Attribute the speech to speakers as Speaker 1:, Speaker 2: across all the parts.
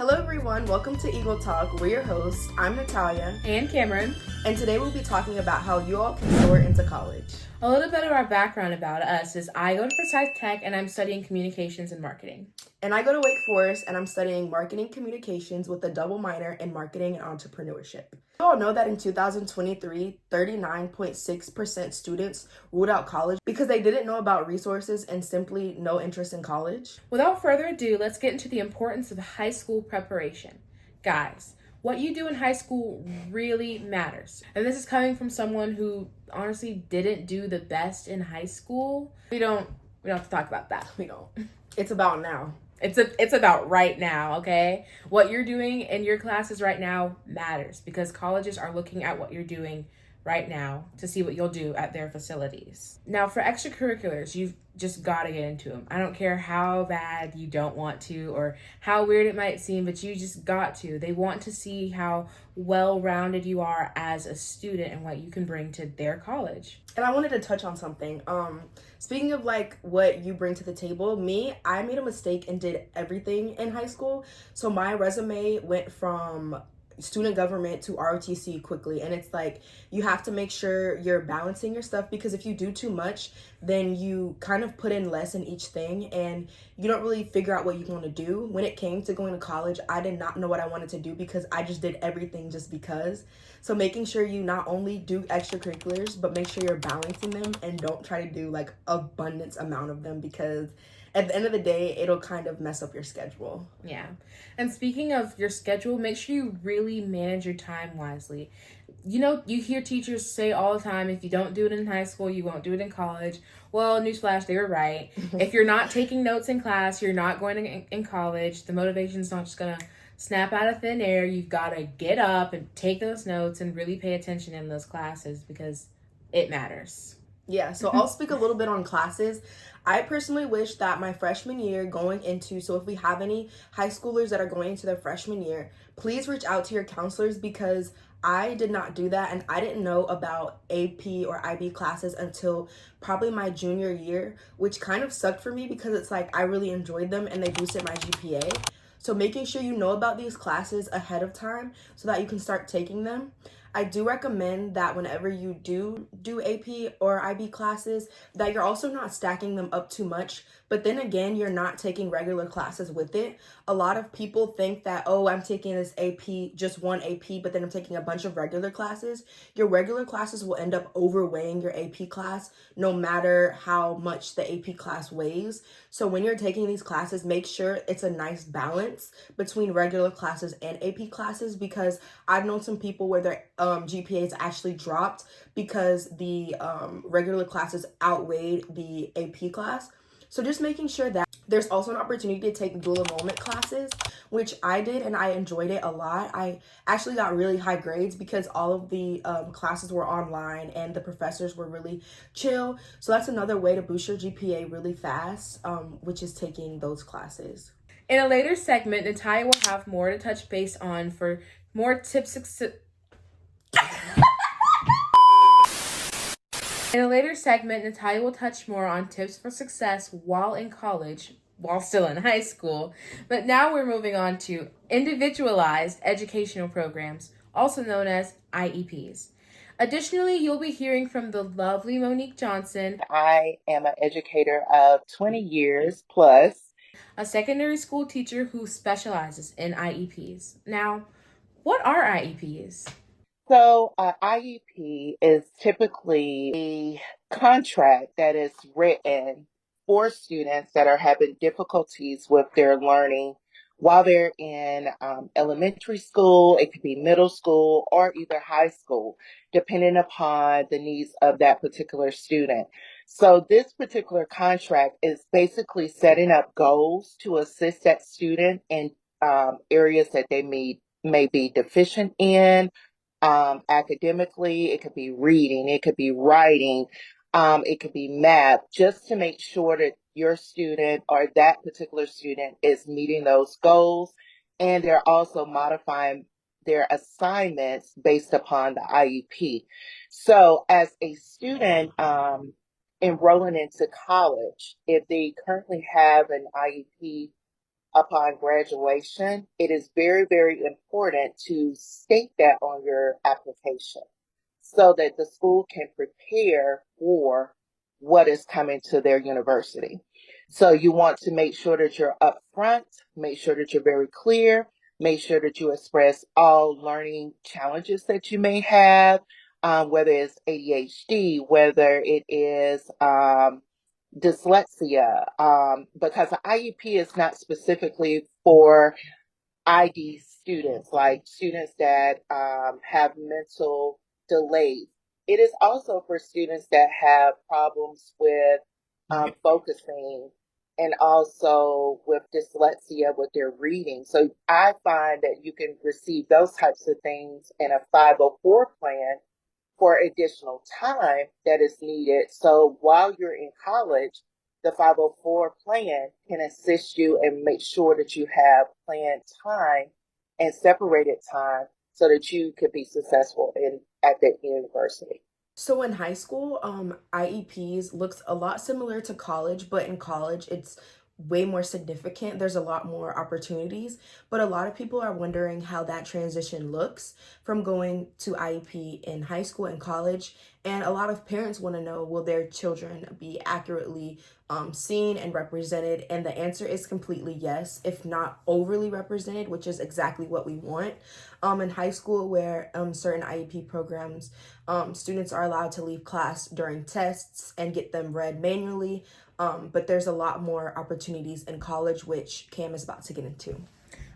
Speaker 1: Hello everyone, welcome to Eagle Talk. We're your hosts. I'm Natalia.
Speaker 2: And Cameron.
Speaker 1: And today we'll be talking about how you all can soar into college.
Speaker 2: A little bit of our background about us is I go to Forsyth Tech and I'm studying communications and marketing.
Speaker 1: And I go to Wake Forest and I'm studying marketing communications with a double minor in marketing and entrepreneurship. You all know that in 2023, 39.6% students ruled out college because they didn't know about resources and simply no interest in college.
Speaker 2: Without further ado, let's get into the importance of high school preparation. Guys, what you do in high school really matters. And this is coming from someone who honestly didn't do the best in high school. We don't have to talk about that.
Speaker 1: We don't. It's about now.
Speaker 2: It's about right now, okay? What you're doing in your classes right now matters because colleges are looking at what you're doing right now to see what you'll do at their facilities. Now, for extracurriculars, you've just got to get into them. I don't care how bad you don't want to or how weird it might seem, but you just got to. They want to see how well-rounded you are as a student and what you can bring to their college.
Speaker 1: And I wanted to touch on something. Speaking of like what you bring to the table, I made a mistake and did everything in high school. So my resume went from student government to ROTC quickly, and it's like you have to make sure you're balancing your stuff, because if you do too much, then you kind of put in less in each thing and you don't really figure out what you want to do. When it came to going to college, I did not know what I wanted to do because I just did everything just because. So making sure you not only do extracurriculars, but make sure you're balancing them and don't try to do like abundance amount of them, because at the end of the day, it'll kind of mess up your schedule.
Speaker 2: Yeah. And speaking of your schedule, make sure you really manage your time wisely. You know, you hear teachers say all the time, if you don't do it in high school, you won't do it in college. Well, newsflash, they were right. If you're not taking notes in class, you're not going to in college. The motivation's not just going to snap out of thin air. You've got to get up and take those notes and really pay attention in those classes because it matters.
Speaker 1: Yeah, so I'll speak a little bit on classes. I personally wish that my freshman year going into, so if we have any high schoolers that are going into their freshman year, please reach out to your counselors, because I did not do that and I didn't know about AP or IB classes until probably my junior year, which kind of sucked for me because it's like I really enjoyed them and they boosted my GPA. So making sure you know about these classes ahead of time so that you can start taking them. I do recommend that whenever you do AP or IB classes, that you're also not stacking them up too much, but then again, you're not taking regular classes with it. A lot of people think that, oh, I'm taking this AP, just one AP, but then I'm taking a bunch of regular classes. Your regular classes will end up overweighing your AP class, no matter how much the AP class weighs. So when you're taking these classes, make sure it's a nice balance between regular classes and AP classes, because I've known some people where their GPAs actually dropped because the regular classes outweighed the AP class. So just making sure that there's also an opportunity to take dual enrollment classes, which I did and I enjoyed it a lot. I actually got really high grades because all of the classes were online and the professors were really chill. So that's another way to boost your GPA really fast, which is taking those classes.
Speaker 2: In a later segment, Natalia will have more to touch base on for more tips. In a later segment, Natalia will touch more on tips for success while in college, while still in high school. But now we're moving on to individualized educational programs, also known as IEPs. Additionally, you'll be hearing from the lovely Monique Johnson.
Speaker 3: I am an educator of 20 years plus,
Speaker 2: A secondary school teacher who specializes in IEPs. Now, what are IEPs?
Speaker 3: So, IEP is typically a contract that is written for students that are having difficulties with their learning while they're in elementary school. It could be middle school or either high school, depending upon the needs of that particular student. So this particular contract is basically setting up goals to assist that student in areas that they may be deficient in. Academically, it could be reading, it could be writing, it could be math, just to make sure that your student or that particular student is meeting those goals. And they're also modifying their assignments based upon the IEP. So as a student enrolling into college, if they currently have an IEP upon graduation, it is very, very important to state that on your application so that the school can prepare for what is coming to their university. So you want to make sure that you're upfront, make sure that you're very clear, make sure that you express all learning challenges that you may have, whether it's ADHD, whether it is dyslexia, because the IEP is not specifically for ID students, like students that have mental delays. It is also for students that have problems with focusing and also with dyslexia with their reading. So I find that you can receive those types of things in a 504 plan for additional time that is needed. So while you're in college, the 504 plan can assist you and make sure that you have planned time and separated time so that you could be successful at the university.
Speaker 1: So in high school, IEPs looks a lot similar to college, but in college, it's way more significant. There's a lot more opportunities, but a lot of people are wondering how that transition looks from going to IEP in high school and college. And a lot of parents want to know, will their children be accurately seen and represented? And the answer is completely yes, if not overly represented, which is exactly what we want. In high school, where certain IEP programs, students are allowed to leave class during tests and get them read manually. But there's a lot more opportunities in college, which Cam is about to get into.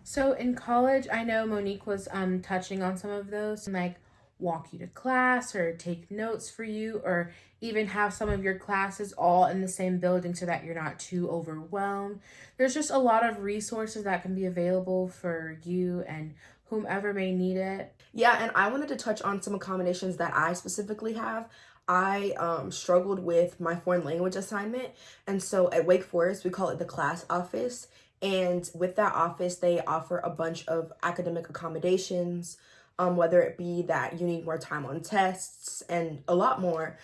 Speaker 2: So in college, I know Monique was touching on some of those, like walk you to class or take notes for you, or even have some of your classes all in the same building so that you're not too overwhelmed. There's just a lot of resources that can be available for you and whomever may need it.
Speaker 1: Yeah, and I wanted to touch on some accommodations that I specifically have. I struggled with my foreign language assignment. And so at Wake Forest, we call it the class office. And with that office, they offer a bunch of academic accommodations, whether it be that you need more time on tests and a lot more.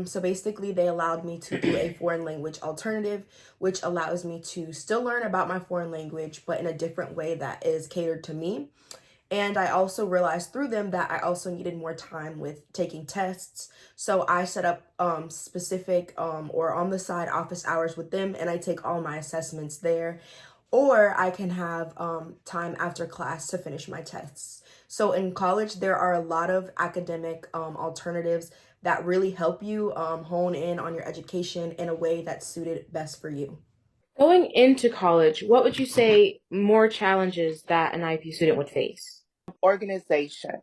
Speaker 1: So basically, they allowed me to do a foreign language alternative, which allows me to still learn about my foreign language, but in a different way that is catered to me. And I also realized through them that I also needed more time with taking tests. So I set up specific or on the side office hours with them, and I take all my assessments there. Or I can have time after class to finish my tests. So in college, there are a lot of academic alternatives that really help you hone in on your education in a way that's suited best for you.
Speaker 2: Going into college, what would you say more challenges that an IEP student would face?
Speaker 3: Organization,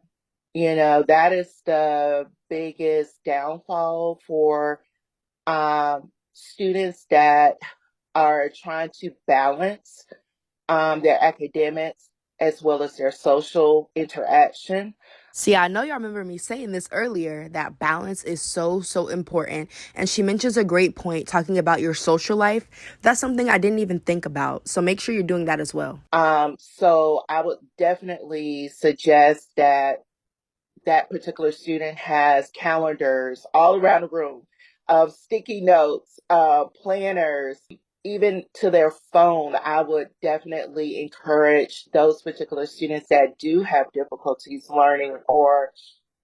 Speaker 3: that is the biggest downfall for students that are trying to balance their academics as well as their social interaction.
Speaker 1: See, I know y'all remember me saying this earlier, that balance is so, so important. And she mentions a great point talking about your social life. That's something I didn't even think about. So make sure you're doing that as well.
Speaker 3: So I would definitely suggest that that particular student has calendars all around the room of sticky notes, planners, even to their phone. I would definitely encourage those particular students that do have difficulties learning or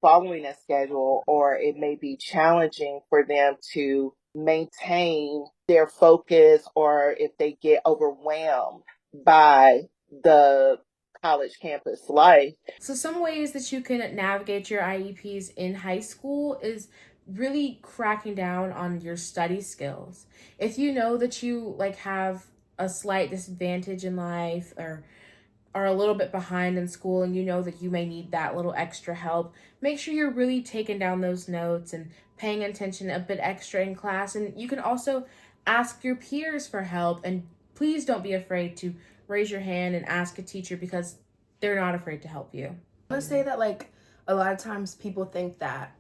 Speaker 3: following a schedule, or it may be challenging for them to maintain their focus, or if they get overwhelmed by the college campus life.
Speaker 2: So some ways that you can navigate your IEPs in high school is really cracking down on your study skills. If you know that you like have a slight disadvantage in life or are a little bit behind in school and you know that you may need that little extra help, make sure you're really taking down those notes and paying attention a bit extra in class. And you can also ask your peers for help. And please don't be afraid to raise your hand and ask a teacher because they're not afraid to help you.
Speaker 1: I want to say that, like, a lot of times people think that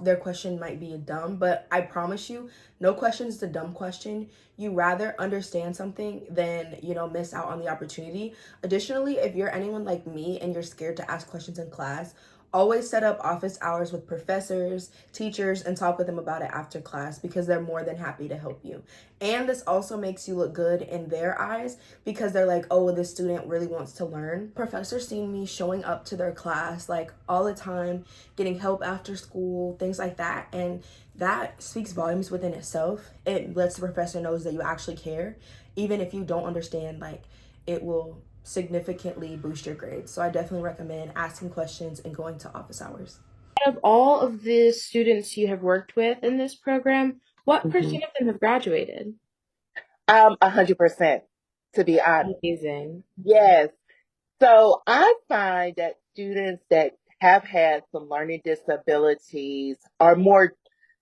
Speaker 1: their question might be dumb, but I promise you, no question is a dumb question. You rather understand something than, miss out on the opportunity. Additionally, if you're anyone like me and you're scared to ask questions in class, Always set up office hours with professors, teachers, and talk with them about it after class because they're more than happy to help you. And this also makes you look good in their eyes because they're like, oh, this student really wants to learn. Professors see me showing up to their class like all the time, getting help after school, things like that. And that speaks volumes within itself. It lets the professor knows that you actually care. Even if you don't understand, like, it will significantly boost your grades. So I definitely recommend asking questions and going to office hours.
Speaker 2: Out of all of the students you have worked with in this program, what percent of them have graduated?
Speaker 3: 100%, to be honest.
Speaker 2: Amazing.
Speaker 3: Yes. So I find that students that have had some learning disabilities are more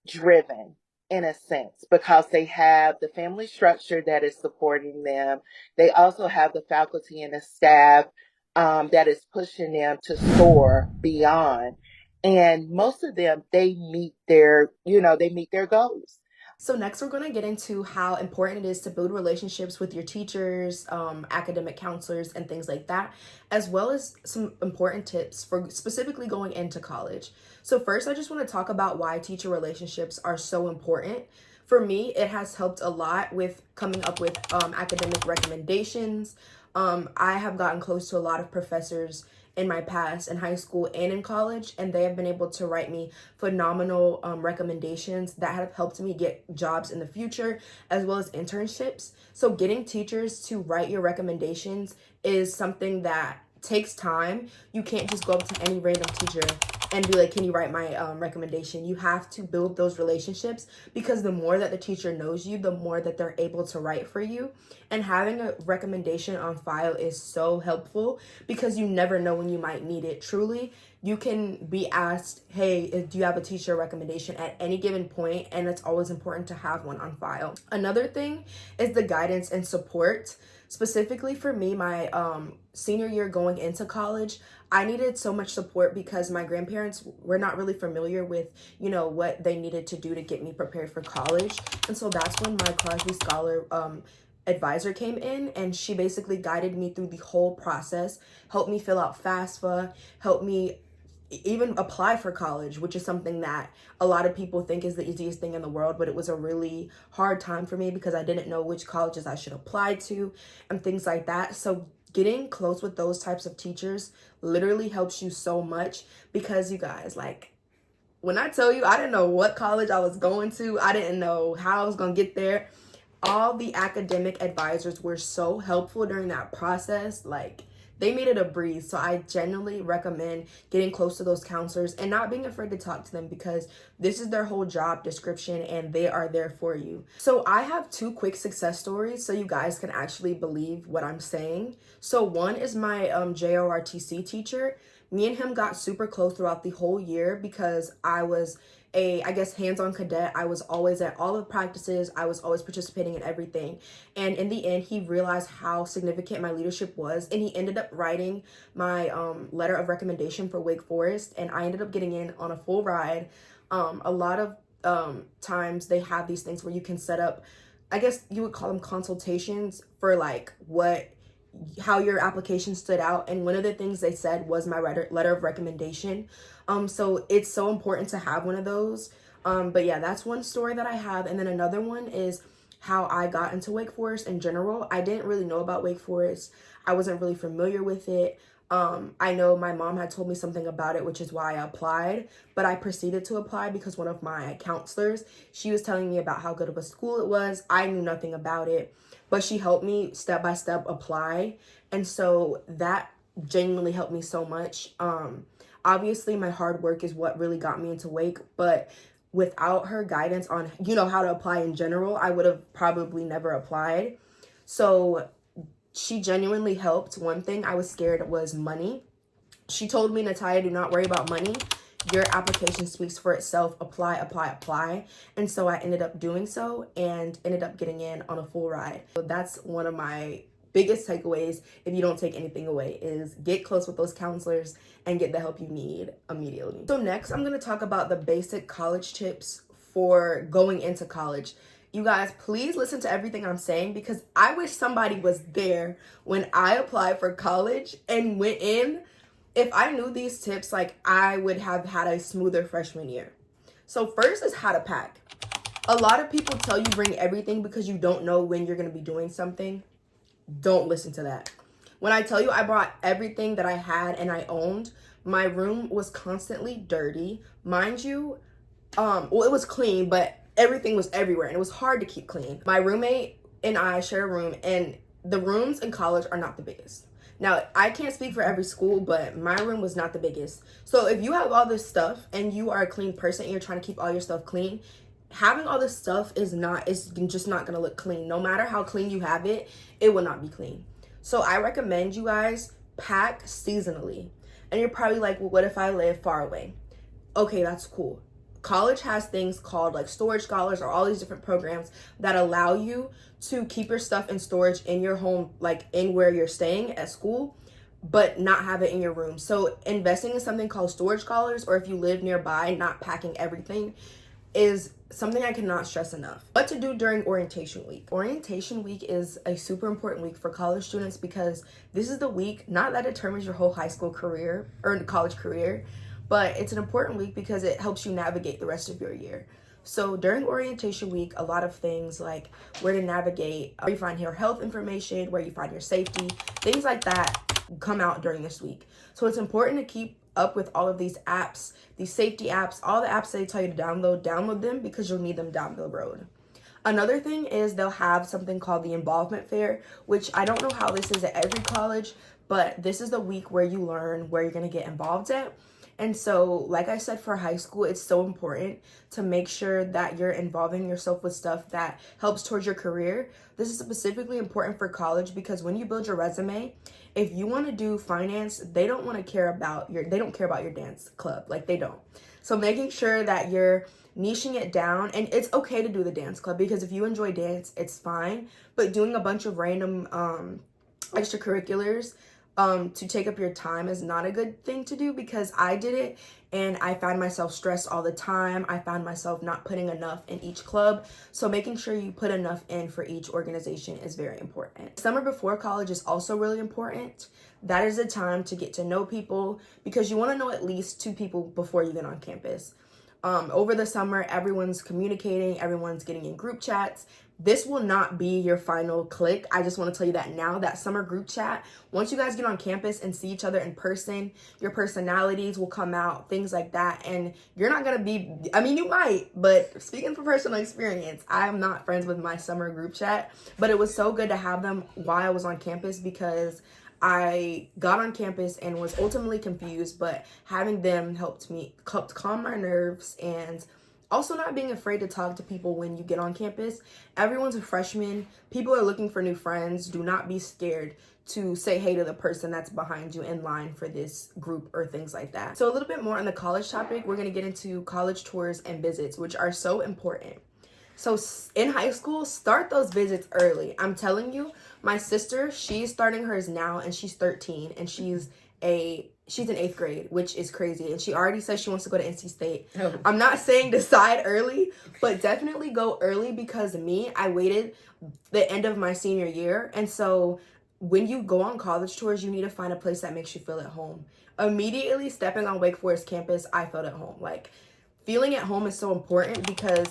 Speaker 3: driven in a sense because they have the family structure that is supporting them. They also have the faculty and the staff that is pushing them to soar beyond. And most of them, they meet their goals.
Speaker 1: So next we're going to get into how important it is to build relationships with your teachers, academic counselors, and things like that, as well as some important tips for specifically going into college. So first, I just want to talk about why teacher relationships are so important. For me, it has helped a lot with coming up with academic recommendations. I have gotten close to a lot of professors in my past in high school and in college, and they have been able to write me phenomenal recommendations that have helped me get jobs in the future as well as internships. So getting teachers to write your recommendations is something that takes time. You can't just go up to any random teacher and be like, can you write my recommendation? You have to build those relationships because the more that the teacher knows you, the more that they're able to write for you. And having a recommendation on file is so helpful because you never know when you might need it. Truly, you can be asked, hey, do you have a teacher recommendation at any given point? And it's always important to have one on file. Another thing is the guidance and support. Specifically for me, my senior year going into college, I needed so much support because my grandparents were not really familiar with, what they needed to do to get me prepared for college. And so that's when my Crosby Scholar advisor came in, and she basically guided me through the whole process, helped me fill out FAFSA, helped me even apply for college, which is something that a lot of people think is the easiest thing in the world, but it was a really hard time for me because I didn't know which colleges I should apply to and things like that. So getting close with those types of teachers literally helps you so much because you guys, like, when I tell you I didn't know what college I was going to, I didn't know how I was going to get there. All the academic advisors were so helpful during that process. Like, they made it a breeze. So I genuinely recommend getting close to those counselors and not being afraid to talk to them because this is their whole job description and they are there for you. So I have two quick success stories so you guys can actually believe what I'm saying. So one is my JROTC teacher. Me and him got super close throughout the whole year because I was hands-on cadet. I was always at all the practices. I was always participating in everything. And in the end, he realized how significant my leadership was. And he ended up writing my letter of recommendation for Wake Forest. And I ended up getting in on a full ride. A lot of times they have these things where you can set up, I guess you would call them consultations for like how your application stood out, and one of the things they said was my letter of recommendation. So it's so important to have one of those. But yeah, that's one story that I have. And then another one is how I got into Wake Forest in general. I didn't really know about Wake Forest. I wasn't really familiar with it. I know my mom had told me something about it, which is why I applied, but I proceeded to apply because one of my counselors, she was telling me about how good of a school it was. I knew nothing about it, but she helped me step by step apply. And so that genuinely helped me so much. Obviously my hard work is what really got me into Wake, but without her guidance on, how to apply in general, I would have probably never applied. So she genuinely helped. One thing I was scared was money. She told me, Natalia, do not worry about money. Your application speaks for itself. Apply, apply, apply. And so I ended up doing so and ended up getting in on a full ride. So that's one of my biggest takeaways, if you don't take anything away, is get close with those counselors and get the help you need immediately. So next, I'm going to talk about the basic college tips for going into college. You guys, please listen to everything I'm saying because I wish somebody was there when I applied for college and went in. If I knew these tips, like, I would have had a smoother freshman year. So first is how to pack. A lot of people tell you bring everything because you don't know when you're going to be doing something. Don't listen to that. When I tell you I brought everything that I had and I owned, my room was constantly dirty. Mind you, well, it was clean, but everything was everywhere and it was hard to keep clean. My roommate and I share a room, and the rooms in college are not the biggest. Now, I can't speak for every school, but my room was not the biggest. So if you have all this stuff and you are a clean person and you're trying to keep all your stuff clean, having all this stuff is just not going to look clean. No matter how clean you have it, it will not be clean. So I recommend you guys pack seasonally. And you're probably like, well, what if I live far away? Okay, that's cool. College has things called like storage scholars or all these different programs that allow you to keep your stuff in storage in your home, like in where you're staying at school, but not have it in your room. So investing in something called storage scholars, or if you live nearby, not packing everything, is something I cannot stress enough. What to do during orientation week. Orientation week is a super important week for college students because this is the week, not that determines your whole high school career or college career, but it's an important week because it helps you navigate the rest of your year. So during orientation week, a lot of things like where to navigate, where you find your health information, where you find your safety, things like that come out during this week. So it's important to keep up with all of these apps, these safety apps, all the apps they tell you to download them because you'll need them down the road. Another thing is they'll have something called the involvement fair, which I don't know how this is at every college, but this is the week where you learn where you're going to get involved at. And so, like I said, for high school, it's so important to make sure that you're involving yourself with stuff that helps towards your career. This is specifically important for college because when you build your resume, if you want to do finance, they don't care about your dance club. Like, they don't. So making sure that you're niching it down, and it's okay to do the dance club because if you enjoy dance, it's fine. But doing a bunch of random extracurriculars to take up your time is not a good thing to do because I did it and I found myself stressed all the time. I found myself not putting enough in each club. So making sure you put enough in for each organization is very important. Summer before college is also really important. That is a time to get to know people because you want to know at least 2 people before you get on campus. Over the summer, everyone's communicating, everyone's getting in group chats. This will not be your final click. I just want to tell you that now, that summer group chat, once you guys get on campus and see each other in person, your personalities will come out, things like that. And you're not going to be, I mean, you might, but speaking from personal experience, I'm not friends with my summer group chat, but it was so good to have them while I was on campus because I got on campus and was ultimately confused, but having them helped calm my nerves, and also not being afraid to talk to people when you get on campus. Everyone's a freshman. People are looking for new friends. Do not be scared to say hey to the person that's behind you in line for this group or things like that. So a little bit more on the college topic, we're going to get into college tours and visits, which are so important. So in high school, start those visits early. I'm telling you, my sister, she's starting hers now and she's 13 and she's in 8th grade, which is crazy. And she already says she wants to go to NC State. Oh. I'm not saying decide early, but definitely go early because I waited the end of my senior year. And so when you go on college tours, you need to find a place that makes you feel at home. Immediately stepping on Wake Forest campus, I felt at home. Like, feeling at home is so important because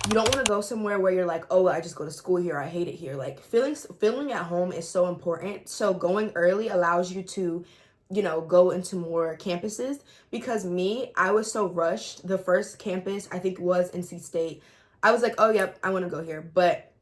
Speaker 1: you don't want to go somewhere where you're like, oh, I just go to school here, I hate it here. Like, feeling at home is so important. So going early allows you to, go into more campuses. Because I was so rushed. The first campus, I think, was NC State. I was like, oh, yep, I want to go here. But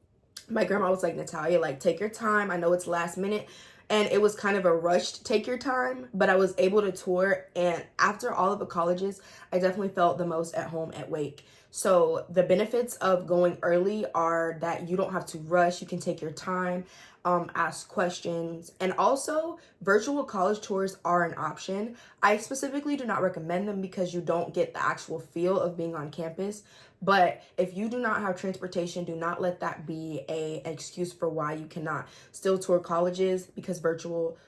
Speaker 1: my grandma was like, Natalia, like, take your time. I know it's last minute. And it was kind of a rushed take your time, but I was able to tour. And after all of the colleges, I definitely felt the most at home at Wake. So the benefits of going early are that you don't have to rush. You can take your time, ask questions. And also, virtual college tours are an option. I specifically do not recommend them because you don't get the actual feel of being on campus. But if you do not have transportation, do not let that be an excuse for why you cannot still tour colleges, because virtual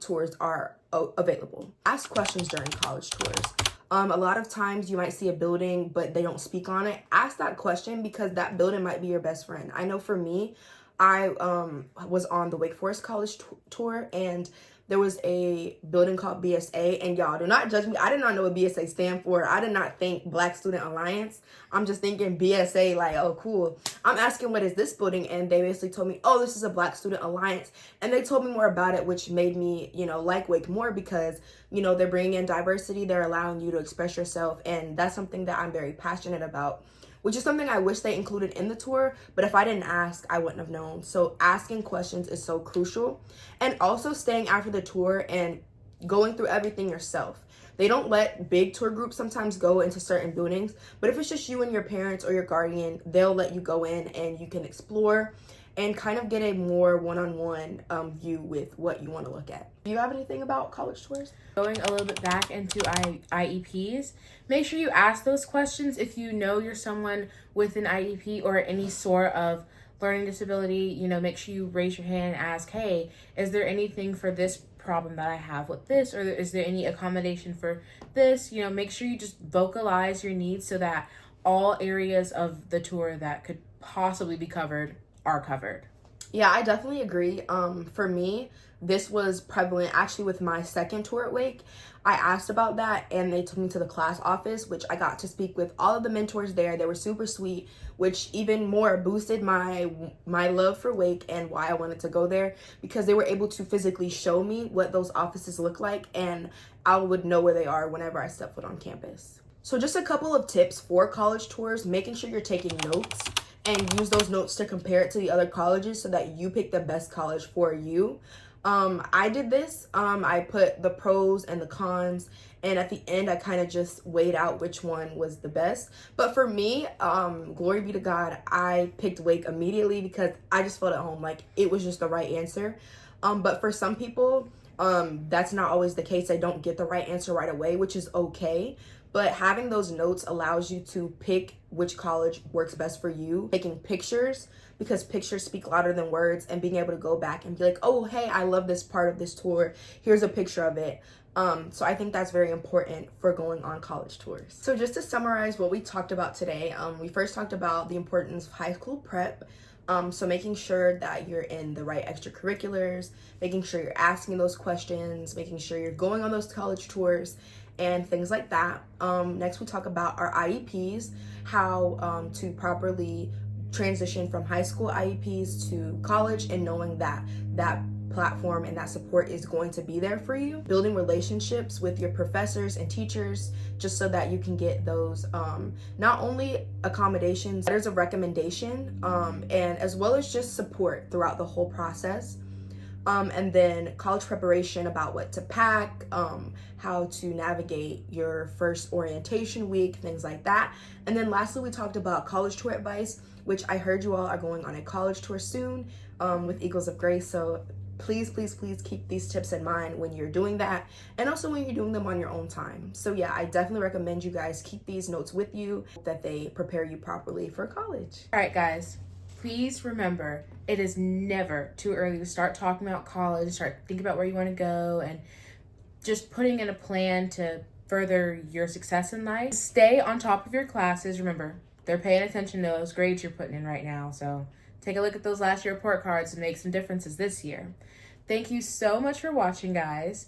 Speaker 1: tours are available. Ask questions during college tours. A lot of times you might see a building, but they don't speak on it. Ask that question because that building might be your best friend. I know for me, I was on the Wake Forest college tour, and there was a building called BSA, and y'all, do not judge me. I did not know what BSA stand for. I did not think Black Student Alliance. I'm just thinking BSA, like, oh, cool. I'm asking, what is this building? And they basically told me, oh, this is a Black Student Alliance. And they told me more about it, which made me, like Wake more because, they're bringing in diversity. They're allowing you to express yourself. And that's something that I'm very passionate about, which is something I wish they included in the tour, but if I didn't ask, I wouldn't have known. So asking questions is so crucial. And also staying after the tour and going through everything yourself. They don't let big tour groups sometimes go into certain buildings, but if it's just you and your parents or your guardian, they'll let you go in and you can explore and kind of get a more one-on-one view with what you want to look at. Do you have anything about college tours?
Speaker 2: Going a little bit back into IEPs, make sure you ask those questions if you know you're someone with an IEP or any sort of learning disability. Make sure you raise your hand and ask, hey, is there anything for this problem that I have with this, or is there any accommodation for this? Make sure you just vocalize your needs so that all areas of the tour that could possibly be covered are covered.
Speaker 1: Yeah, I definitely agree. For me, this was prevalent actually with my second tour at Wake. I asked about that and they took me to the class office, which I got to speak with all of the mentors there. They were super sweet, which even more boosted my love for Wake and why I wanted to go there, because they were able to physically show me what those offices look like and I would know where they are whenever I step foot on campus. So just a couple of tips for college tours: making sure you're taking notes and use those notes to compare it to the other colleges so that you pick the best college for you. I did this. I put the pros and the cons, and at the end I kind of just weighed out which one was the best. But for me, glory be to God, I picked Wake immediately because I just felt at home, like it was just the right answer. But for some people, that's not always the case. They don't get the right answer right away, which is okay. But having those notes allows you to pick which college works best for you. Taking pictures, because pictures speak louder than words, and being able to go back and be like, oh, hey, I love this part of this tour. Here's a picture of it. So I think that's very important for going on college tours. So just to summarize what we talked about today, we first talked about the importance of high school prep. So making sure that you're in the right extracurriculars, making sure you're asking those questions, making sure you're going on those college tours, and things like that. Next, we talk about our IEPs, how to properly transition from high school IEPs to college, and knowing that that platform and that support is going to be there for you. Building relationships with your professors and teachers, just so that you can get those not only accommodations, letters of recommendation, and as well as just support throughout the whole process. And then college preparation, about what to pack, how to navigate your first orientation week, things like that. And then lastly, we talked about college tour advice, which I heard you all are going on a college tour soon with Eagles of Grace. So please, please, please keep these tips in mind when you're doing that, and also when you're doing them on your own time. So yeah, I definitely recommend you guys keep these notes with you, that they prepare you properly for college.
Speaker 2: All right, guys. Please remember, it is never too early to start talking about college, start thinking about where you want to go, and just putting in a plan to further your success in life. Stay on top of your classes. Remember, they're paying attention to those grades you're putting in right now. So take a look at those last year report cards and make some differences this year. Thank you so much for watching, guys.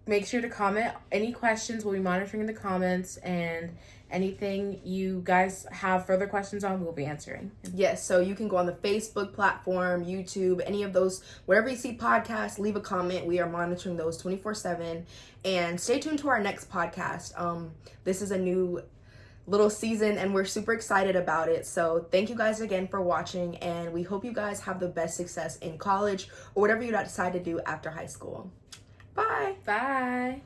Speaker 2: Make sure to comment any questions. We'll be monitoring the comments, and anything you guys have further questions on, we'll be answering.
Speaker 1: Yes, so you can go on the Facebook platform, YouTube, any of those, wherever you see podcasts, leave a comment. We are monitoring those 24/7. And stay tuned to our next podcast. This is a new little season and we're super excited about it. So thank you guys again for watching, and we hope you guys have the best success in college or whatever you decide to do after high school. Bye.
Speaker 2: Bye.